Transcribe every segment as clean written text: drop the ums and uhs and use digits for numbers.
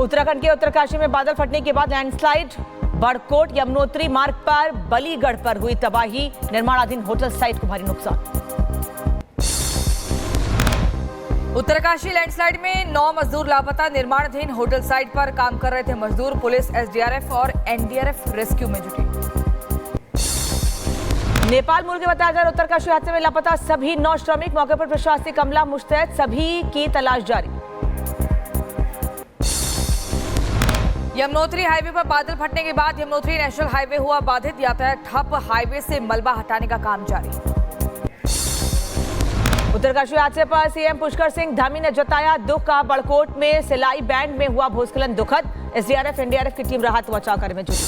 उत्तराखंड के उत्तरकाशी में बादल फटने के बाद लैंडस्लाइड, बड़कोट यमुनोत्री मार्ग पर बलीगढ़ पर हुई तबाही, निर्माणाधीन होटल साइट को भारी नुकसान। उत्तरकाशी लैंडस्लाइड में 9 मजदूर लापता, निर्माणाधीन होटल साइट पर काम कर रहे थे मजदूर। पुलिस, एसडीआरएफ और एनडीआरएफ रेस्क्यू में जुटी। नेपाल मूल के बताया जा रहा उत्तरकाशी हादसे में लापता सभी 9 श्रमिक, मौके पर प्रशासनिक अमला मुस्तैद, सभी की तलाश जारी। यमुनोत्री हाईवे पर बादल फटने के बाद यमुनोत्री नेशनल हाईवे हुआ बाधित, यातायात ठप, हाईवे से मलबा हटाने का काम जारी। उत्तरकाशी हादसे पर सीएम पुष्कर सिंह धामी ने जताया दुख का। बड़कोट में सिलाई बैंड में हुआ भूस्खलन दुखद, एसडीआरएफ एनडीआरएफ की टीम राहत बचाव कार्य में जुटी।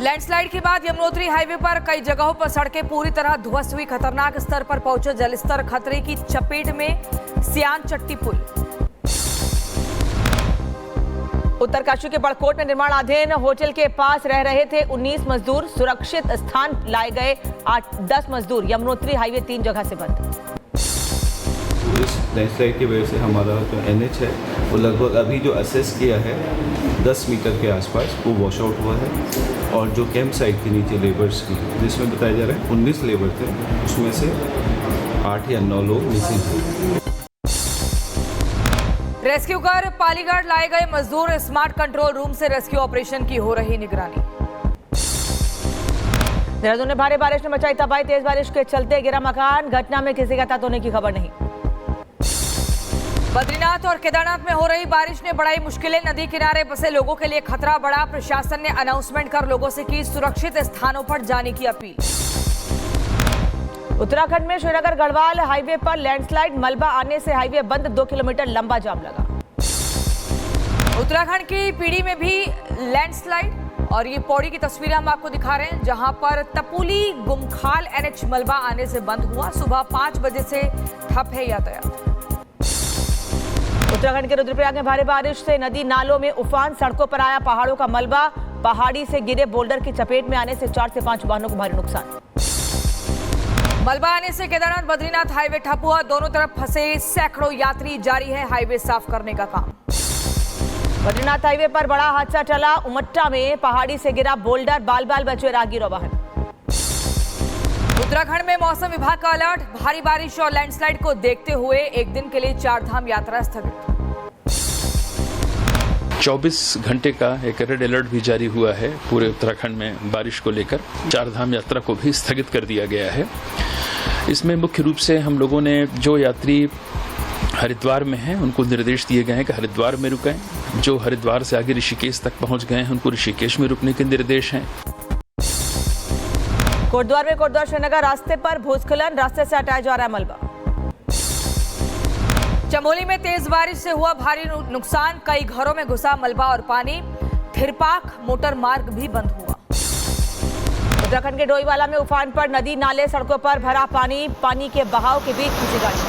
लैंडस्लाइड के बाद यमुनोत्री हाईवे पर कई जगहों पर सड़कें पूरी तरह ध्वस्त हुई, खतरनाक स्तर पर पहुंचे जलस्तर, खतरे की चपेट में सियान चट्टी पुल। उत्तरकाशी के बड़कोट में निर्माणाधीन होटल के पास रह रहे थे 19 मजदूर, सुरक्षित स्थान लाए गए 8-10 मजदूर। यमुनोत्री हाईवे 3 जगह से बंद। इस लैंडस्लाइड की वजह से हमारा जो एनएच है वो लगभग अभी जो असेस किया है 10 मीटर के आसपास वो वॉश आउट हुआ है। और जो कैंप साइट थी नीचे लेबर्स की, जिसमें बताया जा रहा है 19 लेबर थे, उसमें से 8 या 9 लोग मिसिंग थे। रेस्क्यू कर पालीगढ़ लाए गए मजदूर, स्मार्ट कंट्रोल रूम से रेस्क्यू ऑपरेशन की हो रही निगरानी। देहरादून में भारी बारिश ने मचाई तबाही, तेज बारिश के चलते गिरा मकान, घटना में किसी के हताहत होने की खबर नहीं। बद्रीनाथ और केदारनाथ में हो रही बारिश ने बढ़ाई मुश्किलें, नदी किनारे बसे लोगों के लिए खतरा बढ़ा। प्रशासन ने अनाउंसमेंट कर लोगों से की सुरक्षित स्थानों पर जाने की अपील। उत्तराखंड में श्रीनगर गढ़वाल हाईवे पर लैंडस्लाइड, मलबा आने से हाईवे बंद, 2 किलोमीटर लंबा जाम लगा। उत्तराखंड की पीड़ी में भी लैंडस्लाइड, और ये पौड़ी की तस्वीरें हम आपको दिखा रहे हैं, जहां पर तपुली गुमखाल एनएच मलबा आने से बंद हुआ। सुबह 5 बजे से ठप है यातायात। उत्तराखंड के रुद्रप्रयाग में भारी बारिश से नदी नालों में उफान, सड़कों पर आया पहाड़ों का मलबा, पहाड़ी से गिरे बोल्डर की चपेट में आने से 4 से 5 वाहनों को भारी नुकसान। मलबा आने से केदारनाथ बद्रीनाथ हाईवे ठप हुआ, दोनों तरफ फंसे सैकड़ों यात्री, जारी है हाईवे साफ करने का काम। बद्रीनाथ हाईवे पर बड़ा हादसा टला, उमट्टा में पहाड़ी से गिरा बोल्डर, बाल बाल बचे राहगीर और वाहन। उत्तराखंड में मौसम विभाग का अलर्ट, भारी बारिश और लैंडस्लाइड को देखते हुए एक दिन के लिए 4 धाम यात्रा स्थगित। 24 घंटे का एक रेड अलर्ट भी जारी हुआ है पूरे उत्तराखंड में बारिश को लेकर। 4 धाम यात्रा को भी स्थगित कर दिया गया है। इसमें मुख्य रूप से हम लोगों ने जो यात्री हरिद्वार में हैं उनको निर्देश दिए गए हैं कि हरिद्वार में रुकें, जो हरिद्वार से आगे ऋषिकेश तक पहुंच गए हैं उनको ऋषिकेश में रुकने के निर्देश हैं। कोटद्वार में कोटद्वार श्रीनगर रास्ते पर भूस्खलन, रास्ते से हटाया जा रहा है मलबा। चमोली में तेज बारिश से हुआ भारी नुकसान, कई घरों में घुसा मलबा और पानी, थिरपाक मोटर मार्ग भी बंद हुआ। उत्तराखंड के डोईवाला में उफान पर नदी नाले, सड़कों पर भरा पानी, पानी के बहाव के बीच फंसी गाड़ी।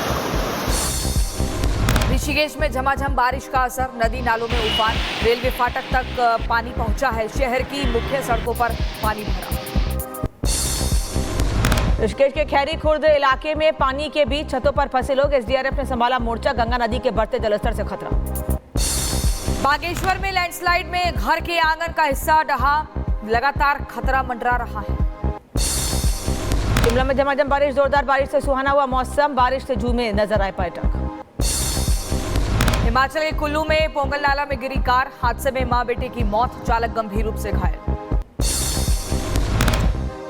ऋषिकेश में झमाझम बारिश का असर, नदी नालों में उफान, रेलवे फाटक तक पानी पहुंचा है, शहर की मुख्य सड़कों पर पानी भरा। ऋषिकेश के खैरी खुर्द इलाके में पानी के बीच छतों पर फंसे लोग, एसडीआरएफ ने संभाला मोर्चा, गंगा नदी के बढ़ते जलस्तर से खतरा। बागेश्वर में लैंडस्लाइड में घर के आंगन का हिस्सा ढहा, लगातार खतरा मंडरा रहा है। शिमला में झमाझम बारिश, जोरदार बारिश से सुहाना हुआ मौसम, बारिश से झूमे नजर आए पर्यटक। हिमाचल के कुल्लू में पोंगल नाला में गिरी कार, हादसे में मां बेटे की मौत, चालक गंभीर रूप से घायल।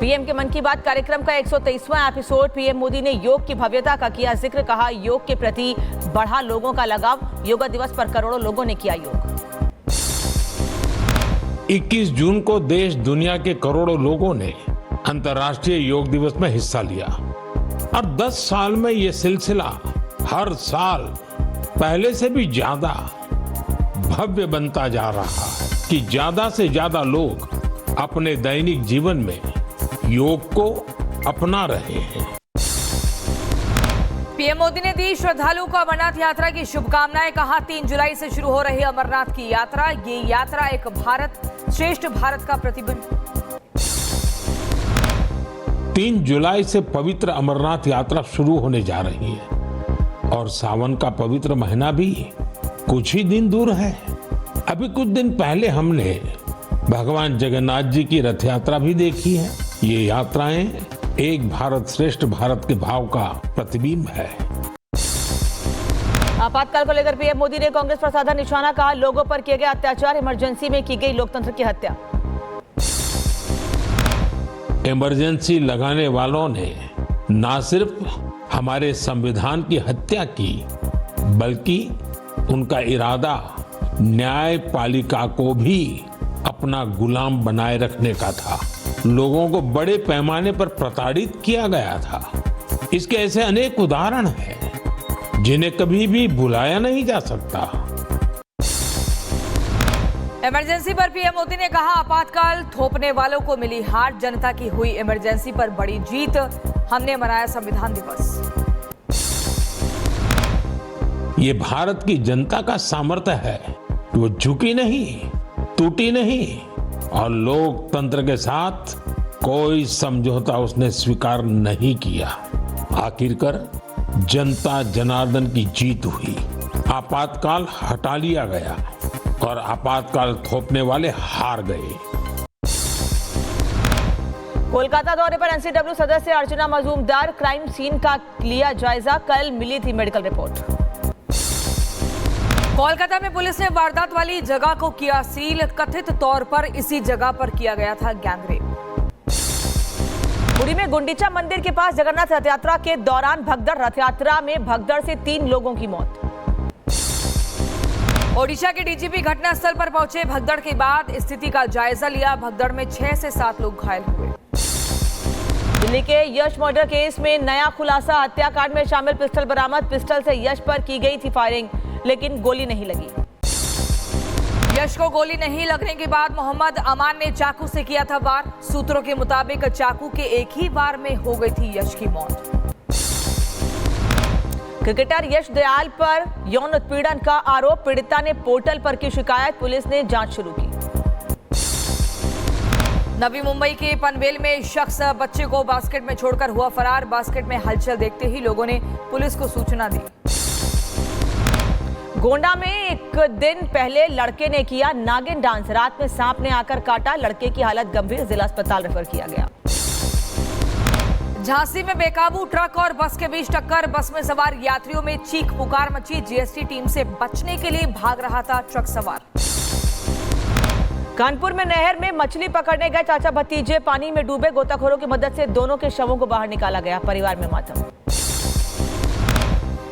पीएम के मन की बात कार्यक्रम का 123वां एपिसोड, पीएम मोदी ने योग की भव्यता का किया जिक्र, कहा योग के प्रति बढ़ा लोगों का लगाव, योगा दिवस पर करोड़ों लोगों ने किया योग। 21 जून को देश दुनिया के करोड़ों लोगों ने अंतर्राष्ट्रीय योग दिवस में हिस्सा लिया और 10 साल में ये सिलसिला हर साल पहले से भी ज्यादा भव्य बनता जा रहा है कि ज्यादा से ज्यादा लोग अपने दैनिक जीवन में योग को अपना रहे हैं। पीएम मोदी ने दी श्रद्धालुओं को अमरनाथ यात्रा की शुभकामनाएं, कहा 3 जुलाई से शुरू हो रही अमरनाथ की यात्रा, ये यात्रा एक भारत श्रेष्ठ भारत का प्रतिबिंब। 3 जुलाई से पवित्र अमरनाथ यात्रा शुरू होने जा रही है और सावन का पवित्र महीना भी कुछ ही दिन दूर है। अभी कुछ दिन पहले हमने भगवान जगन्नाथ जी की रथ यात्रा भी देखी है। ये यात्राएं एक भारत श्रेष्ठ भारत के भाव का प्रतिबिंब है। आपातकाल को लेकर पीएम मोदी ने कांग्रेस पर साधा निशाना, कहा लोगों पर किए गए अत्याचार, इमरजेंसी में की गई लोकतंत्र की हत्या। इमरजेंसी लगाने वालों ने न सिर्फ हमारे संविधान की हत्या की, बल्कि उनका इरादा न्यायपालिका को भी अपना गुलाम बनाए रखने का था। लोगों को बड़े पैमाने पर प्रताड़ित किया गया था। इसके ऐसे अनेक उदाहरण हैं जिन्हें कभी भी भुलाया नहीं जा सकता। इमरजेंसी पर पीएम मोदी ने कहा आपातकाल थोपने वालों को मिली हार, जनता की हुई इमरजेंसी पर बड़ी जीत, हमने मनाया संविधान दिवस। ये भारत की जनता का सामर्थ्य है कि वो झुकी नहीं, टूटी नहीं और लोकतंत्र के साथ कोई समझौता उसने स्वीकार नहीं किया। आखिरकार जनता जनार्दन की जीत हुई। आपातकाल हटा लिया गया और आपातकाल थोपने वाले हार गए। कोलकाता दौरे पर एनसीडब्ल्यू सदस्य अर्चना मजूमदार, क्राइम सीन का लिया जायजा, कल मिली थी मेडिकल रिपोर्ट। कोलकाता में पुलिस ने वारदात वाली जगह को किया सील, कथित तौर पर इसी जगह पर किया गया था गैंगरेप। पुरी में गुंडीचा मंदिर के पास जगन्नाथ रथ यात्रा के दौरान भगदड़, रथ यात्रा में भगदड़ से 3 लोगों की मौत। ओडिशा के डीजीपी घटनास्थल पर पहुंचे, भगदड़ के बाद स्थिति का जायजा लिया। भगदड़ में 6 से 7 लोग घायल हुए। दिल्ली के यश मर्डर केस में नया खुलासा, हत्याकांड में शामिल पिस्टल बरामद, पिस्टल से यश पर की गई थी फायरिंग, लेकिन गोली नहीं लगी। यश को गोली नहीं लगने के बाद मोहम्मद अमान ने चाकू से किया था वार। सूत्रों के मुताबिक चाकू के एक ही वार में हो गई थी यश की मौत। क्रिकेटर यश दयाल पर यौन उत्पीड़न का आरोप, पीड़िता ने पोर्टल पर की शिकायत, पुलिस ने जांच शुरू की। नवी मुंबई के पनवेल में शख्स बच्चे को बास्केट में छोड़कर हुआ फरार। बास्केट में हलचल देखते ही लोगों ने पुलिस को सूचना दी। गोंडा में एक दिन पहले लड़के ने किया नागिन डांस, रात में सांप ने आकर काटा, लड़के की हालत गंभीर, जिला अस्पताल रेफर किया गया। झांसी में बेकाबू ट्रक और बस के बीच टक्कर, बस में सवार यात्रियों में चीख पुकार मची, जीएसटी टीम से बचने के लिए भाग रहा था ट्रक सवार। कानपुर में नहर में मछली पकड़ने गए चाचा भतीजे पानी में डूबे, गोताखोरों की मदद से दोनों के शवों को बाहर निकाला गया, परिवार में मातम।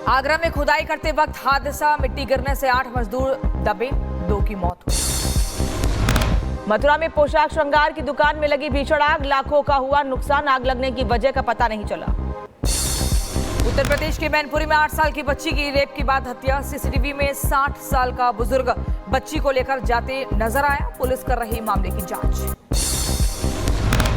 आगरा में खुदाई करते वक्त हादसा, मिट्टी गिरने से 8 मजदूर दबे, 2 की मौत हुई। मथुरा में पोशाक श्रृंगार की दुकान में लगी भीषण आग, लाखों का हुआ नुकसान, आग लगने की वजह का पता नहीं चला। उत्तर प्रदेश के मैनपुरी में 8 साल की बच्ची की रेप के बाद हत्या, सीसीटीवी में 60 साल का बुजुर्ग बच्ची को लेकर जाते नजर आया, पुलिस कर रही मामले की जांच।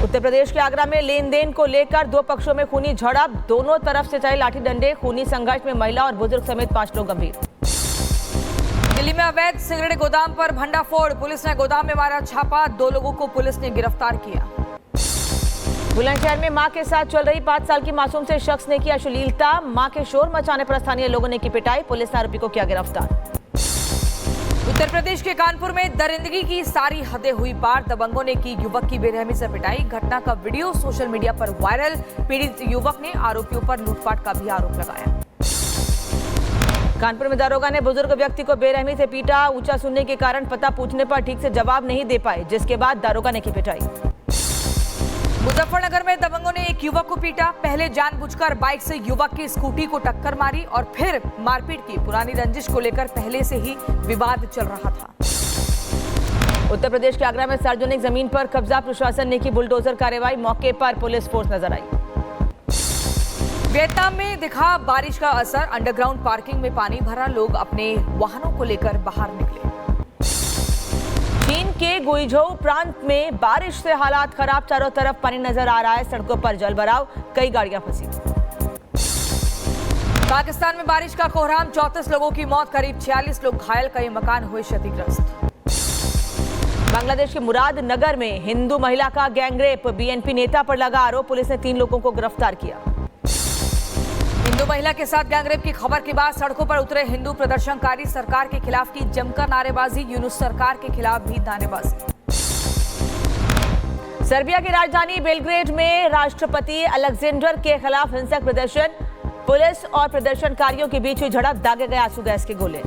उत्तर प्रदेश के आगरा में लेन देन को लेकर 2 पक्षों में खूनी झड़प, दोनों तरफ से चले लाठी डंडे, खूनी संघर्ष में महिला और बुजुर्ग समेत 5 लोग गंभीर। दिल्ली में अवैध सिगरेट गोदाम पर भंडाफोड़, पुलिस ने गोदाम में मारा छापा, 2 लोगों को पुलिस ने गिरफ्तार किया। बुलंदशहर में मां के साथ चल रही 5 साल की मासूम से शख्स ने किया अश्लीलता, मां के शोर मचाने पर स्थानीय लोगों ने की पिटाई, पुलिस ने आरोपी को किया गिरफ्तार। उत्तर प्रदेश के कानपुर में दरिंदगी की सारी हदें हुई पार, दबंगों ने की युवक की बेरहमी से पिटाई, घटना का वीडियो सोशल मीडिया पर वायरल, पीड़ित युवक ने आरोपियों पर लूटपाट का भी आरोप लगाया। कानपुर में दारोगा ने बुजुर्ग व्यक्ति को बेरहमी से पीटा, ऊंचा सुनने के कारण पता पूछने पर ठीक से जवाब नहीं दे पाए, जिसके बाद दारोगा ने की पिटाई। मुजफ्फरनगर में दबंगों ने एक युवक को पीटा, पहले जानबूझकर बाइक से युवक की स्कूटी को टक्कर मारी और फिर मारपीट की, पुरानी रंजिश को लेकर पहले से ही विवाद चल रहा था। उत्तर प्रदेश के आगरा में सार्वजनिक जमीन पर कब्जा, प्रशासन ने की बुलडोजर कार्रवाई, मौके पर पुलिस फोर्स नजर आई। वियतनाम में दिखा बारिश का असर, अंडरग्राउंड पार्किंग में पानी भरा, लोग अपने वाहनों को लेकर बाहर निकले। चीन के गुइझोउ प्रांत में बारिश से हालात खराब, चारों तरफ पानी नजर आ रहा है, सड़कों पर जलभराव, कई गाड़ियां फंसी। पाकिस्तान में बारिश का कोहराम, 34 लोगों की मौत, करीब 46 लोग घायल, कई मकान हुए क्षतिग्रस्त। बांग्लादेश के मुरादनगर में हिंदू महिला का गैंगरेप, बीएनपी नेता पर लगा आरोप, पुलिस ने 3 लोगों को गिरफ्तार किया। हिंदू महिला के साथ गैंगरेप की खबर के बाद सड़कों पर उतरे हिंदू प्रदर्शनकारी। सरकार के खिलाफ की जमकर नारेबाजी। यूनुस सरकार के खिलाफ भी नारेबाजी। सर्बिया की राजधानी बेलग्रेड में राष्ट्रपति अलेक्जेंडर के खिलाफ हिंसक प्रदर्शन। पुलिस और प्रदर्शनकारियों के बीच हुई झड़प, दागे गए आंसू गैस के गोले।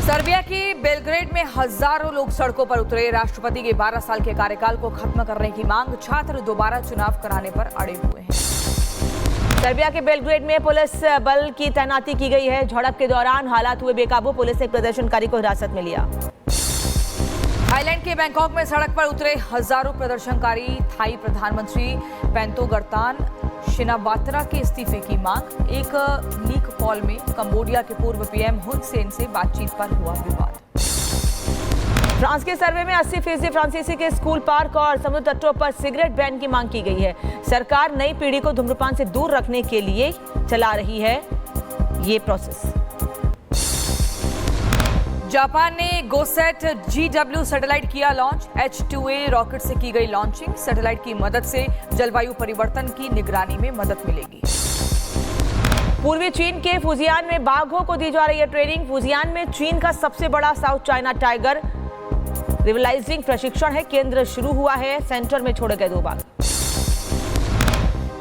सर्बिया की बेलग्रेड में हजारों लोग सड़कों पर उतरे। राष्ट्रपति के 12 साल के कार्यकाल को खत्म करने की मांग। छात्र दोबारा चुनाव कराने पर अड़े हुए हैं। सर्बिया के बेलग्रेड में पुलिस बल की तैनाती की गई है। झड़प के दौरान हालात हुए बेकाबू। पुलिस ने एक प्रदर्शनकारी को हिरासत में लिया। थाईलैंड के बैंकॉक में सड़क पर उतरे हजारों प्रदर्शनकारी। थाई प्रधानमंत्री पेंटोगर्तान शिनावात्रा के इस्तीफे की मांग। एक लीक कॉल में कंबोडिया के पूर्व पीएम हुन सेन से बातचीत पर हुआ विवाद। फ्रांस के सर्वे में 80% फ्रांसीसी के स्कूल, पार्क और समुद्र तटों पर सिगरेट बैन की मांग की गई है। सरकार नई पीढ़ी को धूम्रपान से दूर रखने के लिए चला रही है ये प्रोसेस। जापान ने गोसेट GW सैटेलाइट किया लॉन्च। H2A रॉकेट से की गई लॉन्चिंग। सैटेलाइट की मदद से जलवायु परिवर्तन की निगरानी में मदद मिलेगी। पूर्वी चीन के फुजियान में बाघों को दी जा रही है ट्रेनिंग। फुजियान में चीन का सबसे बड़ा साउथ चाइना टाइगर रिवलाइजिंग प्रशिक्षण है। केंद्र शुरू हुआ है। सेंटर में छोड़े गए 2 बाघ।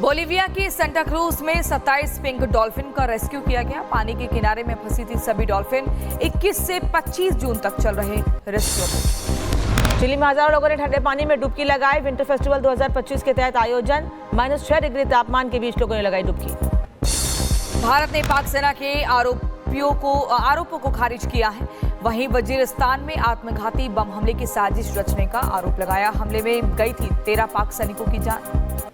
बोलिविया की सेंटा क्रूज में 27 पिंक डॉल्फिन का रेस्क्यू किया गया। पानी के किनारे में फंसी थी सभी डॉल्फिन। 21 से 25 जून तक चल रहे रेस्क्यू ऑपरेशन। चिली में हजारों लोगों ने ठंडे पानी में डुबकी लगाई। विंटर फेस्टिवल 2025 के तहत आयोजन। -6 डिग्री तापमान के बीच लोगों ने लगाई डुबकी। भारत ने पाक सेना के आरोपों को खारिज किया है। वहीं वजीरिस्तान में आत्मघाती बम हमले की साजिश रचने का आरोप लगाया। हमले में गई थी 13 पाक सैनिकों की जान।